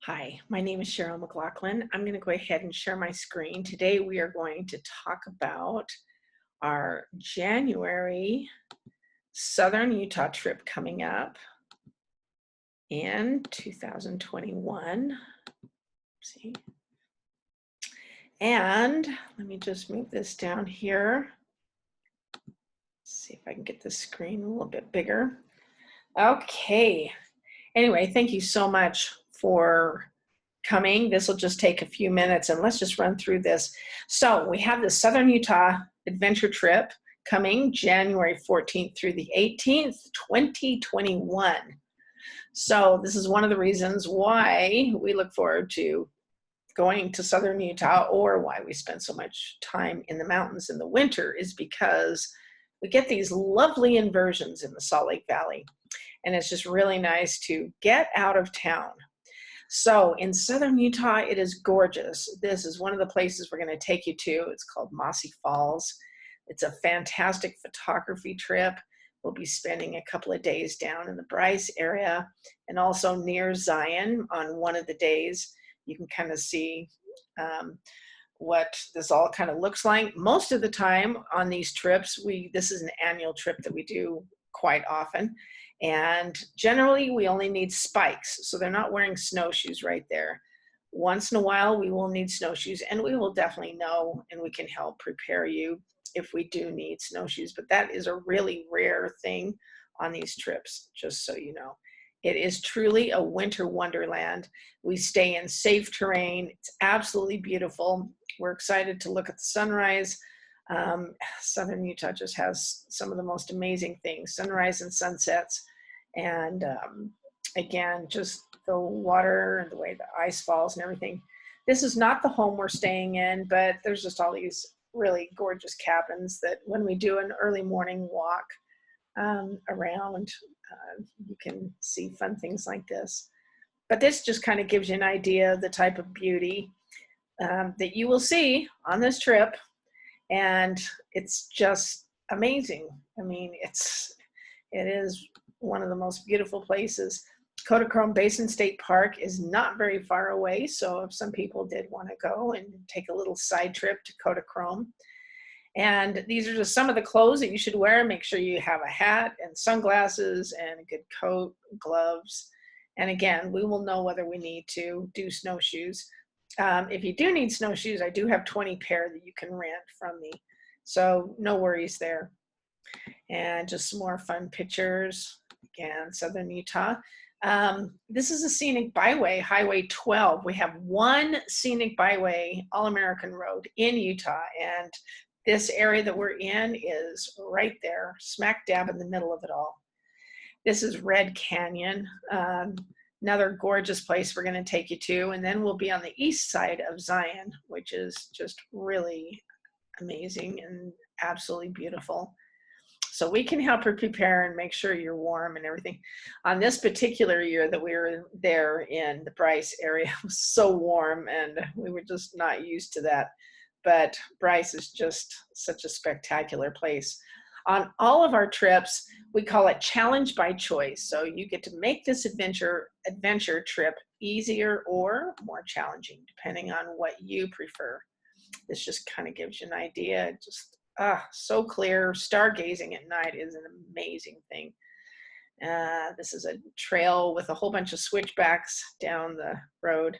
Hi, my name is Cheryl McLaughlin. I'm going to go ahead and share my screen. Today we are going to talk about our January Southern Utah trip coming up in 2021. See? And let me just move this down here. See if I can get the screen a little bit bigger. Okay. Anyway, thank you so much for coming. This will just take a few minutes and let's just run through this. So we have the Southern Utah adventure trip coming January 14th through the 18th, 2021. So this is one of the reasons why we look forward to going to Southern Utah, or why we spend so much time in the mountains in the winter, is because we get these lovely inversions in the Salt Lake Valley. And it's just really nice to get out of town. So in Southern Utah, it is gorgeous. This is one of the places we're going to take you to. It's called Mossy Falls. It's a fantastic photography trip. We'll be spending a couple of days down in the Bryce area and also near Zion on one of the days. You can kind of see what this all kind of looks like. Most of the time on these trips, this is an annual trip that we do quite often. And generally, we only need spikes, so they're not wearing snowshoes right there. Once in a while, we will need snowshoes, and we will definitely know, and we can help prepare you if we do need snowshoes. But that is a really rare thing on these trips, just so you know. It is truly a winter wonderland. We stay in safe terrain. It's absolutely beautiful. We're excited to look at the sunrise. Southern Utah just has some of the most amazing things, sunrise and sunsets. And again, just the water and the way the ice falls and everything. This is not the home we're staying in, but there's just all these really gorgeous cabins that when we do an early morning walk around, you can see fun things like this. But this just kind of gives you an idea of the type of beauty that you will see on this trip. And it's just amazing. I mean, it is one of the most beautiful places. Kodachrome Basin State Park is not very far away, so if some people did want to go and take a little side trip to Kodachrome. And these are just some of the clothes that you should wear. Make sure you have a hat and sunglasses and a good coat, gloves. And again, we will know whether we need to do snowshoes. If you do need snowshoes, I do have 20 pair that you can rent from me. So no worries there. And just some more fun pictures. Again, Southern Utah. This is a scenic byway, Highway 12. We have one scenic byway, All-American Road in Utah. And this area that we're in is right there, smack dab in the middle of it all. This is Red Canyon. Another gorgeous place we're going to take you to. And then we'll be on the east side of Zion, which is just really amazing and absolutely beautiful. So we can help you prepare and make sure you're warm and everything. On this particular year that we were there in the Bryce area, it was so warm and we were just not used to that. But Bryce is just such a spectacular place. On all of our trips, we call it challenge by choice. So you get to make this adventure trip easier or more challenging, depending on what you prefer. This just kind of gives you an idea. Just so clear. Stargazing at night is an amazing thing. This is a trail with a whole bunch of switchbacks down the road.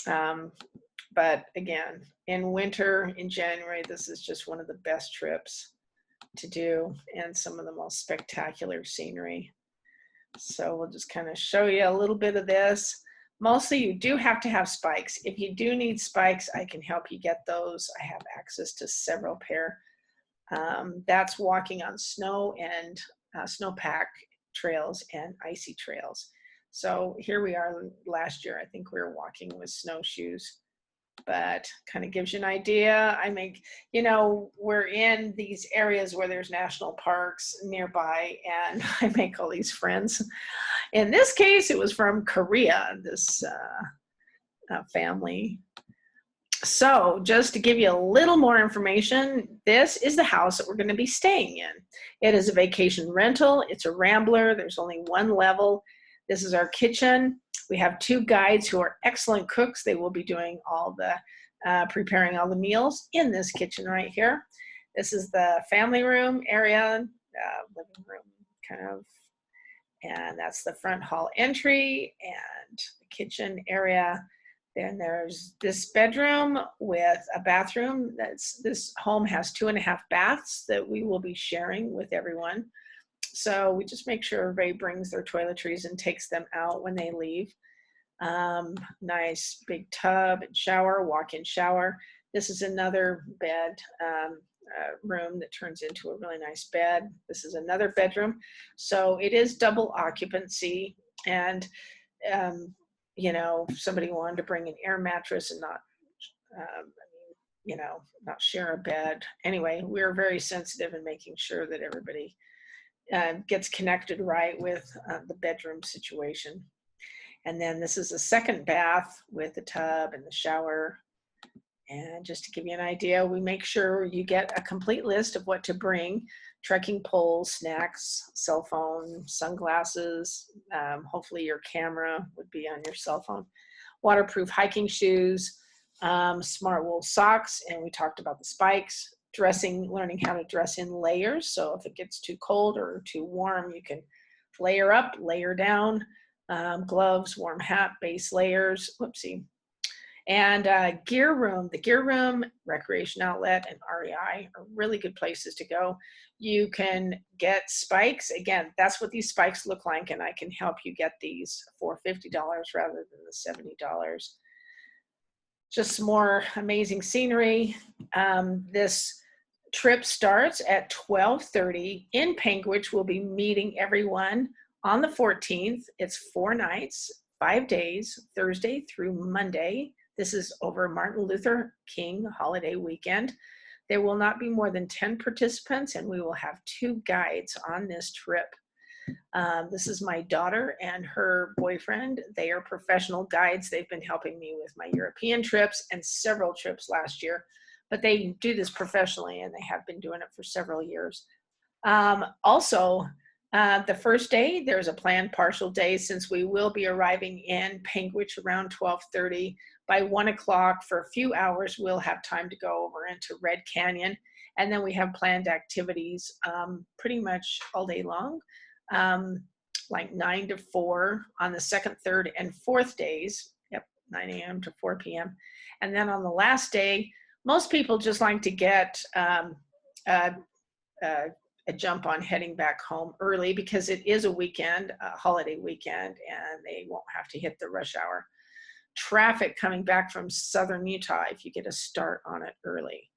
But again, in winter, in January, this is just one of the best trips to do and some of the most spectacular scenery. So we'll just kind of show you a little bit of this. Mostly you do have to have spikes. If you do need spikes, I can help you get those. I have access to several pair. That's walking on snow and snowpack trails and icy trails. So here we are last year. I think we were walking with snowshoes, but kind of gives you an idea. We're in these areas where there's national parks nearby, and I make all these friends. In this case, it was from Korea, this family. So just to give you a little more information, this is the house that we're going to be staying in. It is a vacation rental. It's a rambler. There's only one level. This is our kitchen. We have 2 guides who are excellent cooks. They will be doing all the preparing all the meals in this kitchen right here. This is the family room area, living room kind of, and that's the front hall entry and the kitchen area. Then there's this bedroom with a bathroom. This home has 2.5 baths that we will be sharing with everyone. So we just make sure everybody brings their toiletries and takes them out when they leave. Nice big tub and shower, walk-in shower. This is another bed room that turns into a really nice bed. This is another bedroom. So it is double occupancy, and you know, if somebody wanted to bring an air mattress and not, you know, not share a bed. Anyway, we're very sensitive in making sure that everybody gets connected right with the bedroom situation. And then this is a second bath with the tub and the shower. And just to give you an idea, we make sure you get a complete list of what to bring: trekking poles, snacks, cell phone, sunglasses, hopefully your camera would be on your cell phone, waterproof hiking shoes, smart wool socks, and we talked about the spikes, dressing, learning how to dress in layers. So if it gets too cold or too warm, you can layer up, layer down, gloves, warm hat, base layers, whoopsie. And Gear Room, the Gear Room, Recreation Outlet, and REI are really good places to go. You can get spikes. Again, that's what these spikes look like, and I can help you get these for $50 rather than the $70. Just some more amazing scenery. This trip starts at 12:30 in Panguitch. We'll be meeting everyone on the 14th. It's 4 nights, 5 days, Thursday through Monday. This is over Martin Luther King holiday weekend. There will not be more than 10 participants, and we will have 2 guides on this trip. This is my daughter and her boyfriend. They are professional guides. They've been helping me with my European trips and several trips last year, but they do this professionally, and they have been doing it for several years. Also, the first day, there's a planned partial day, since we will be arriving in Panguitch around 12:30. By 1 o'clock, for a few hours, we'll have time to go over into Red Canyon. And then we have planned activities pretty much all day long, like 9 to 4 on the second, third, and fourth days. Yep, 9 a.m. to 4 p.m. And then on the last day, most people just like to get a jump on heading back home early, because it is a weekend, a holiday weekend, and they won't have to hit the rush hour traffic coming back from southern Utah if you get a start on it early.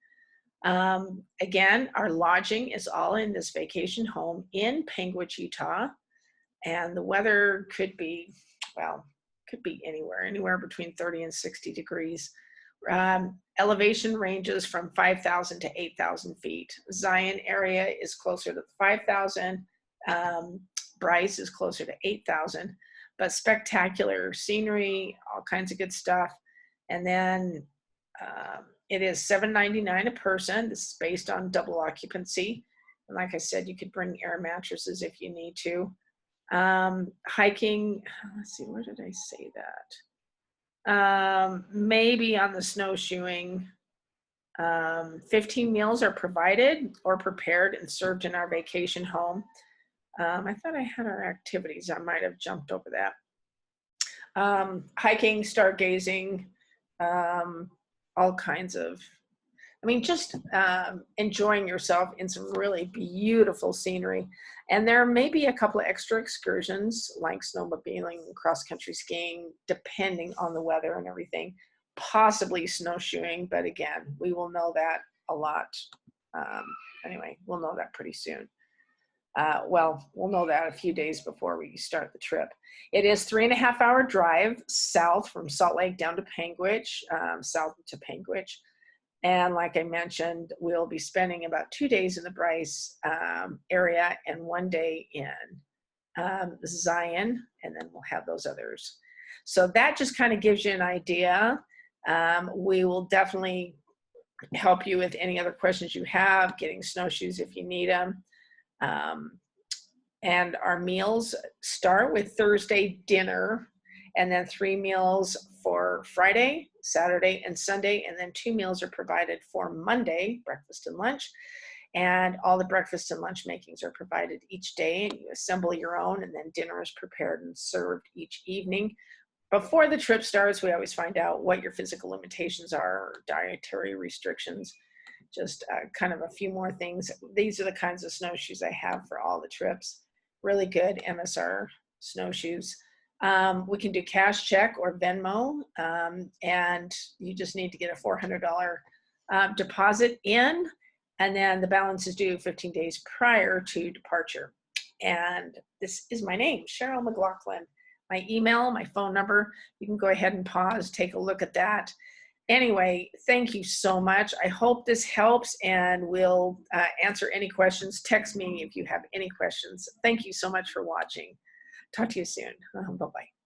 Again, our lodging is all in this vacation home in Panguitch, Utah, and the weather could be, well, could be anywhere between 30 and 60 degrees. Elevation ranges from 5,000 to 8,000 feet. Zion area is closer to 5,000. Bryce is closer to 8,000, but spectacular scenery, all kinds of good stuff. And then it is $7.99 a person. This is based on double occupancy. And like I said, you could bring air mattresses if you need to. Hiking, let's see, where did I say that? Maybe on the snowshoeing. 15 meals are provided or prepared and served in our vacation home. I thought I had our activities. I might have jumped over that. Hiking, stargazing, all kinds of, I mean, just enjoying yourself in some really beautiful scenery. And there may be a couple of extra excursions like snowmobiling, cross-country skiing, depending on the weather and everything, possibly snowshoeing, but again, we will know that a lot. Anyway, we'll know that pretty soon. Well, we'll know that a few days before we start the trip. It is 3.5-hour drive south from Salt Lake down to Panguitch, south to Panguitch. And like I mentioned, we'll be spending about 2 days in the Bryce area and 1 day in Zion, and then we'll have those others. So that just kind of gives you an idea. We will definitely help you with any other questions you have, getting snowshoes if you need them. And our meals start with Thursday dinner, and then 3 meals for Friday, Saturday, and Sunday, and then 2 meals are provided for Monday, breakfast and lunch. And all the breakfast and lunch makings are provided each day, and you assemble your own, and then dinner is prepared and served each evening. Before the trip starts, we always find out what your physical limitations are, or dietary restrictions, just kind of a few more things. These are the kinds of snowshoes I have for all the trips. Really good MSR snowshoes. We can do cash, check, or Venmo, and you just need to get a $400 deposit in, and then the balance is due 15 days prior to departure. And this is my name, Cheryl McLaughlin. My email, my phone number, you can go ahead and pause, take a look at that. Anyway, thank you so much. I hope this helps, and we'll answer any questions. Text me if you have any questions. Thank you so much for watching. Talk to you soon. Bye-bye.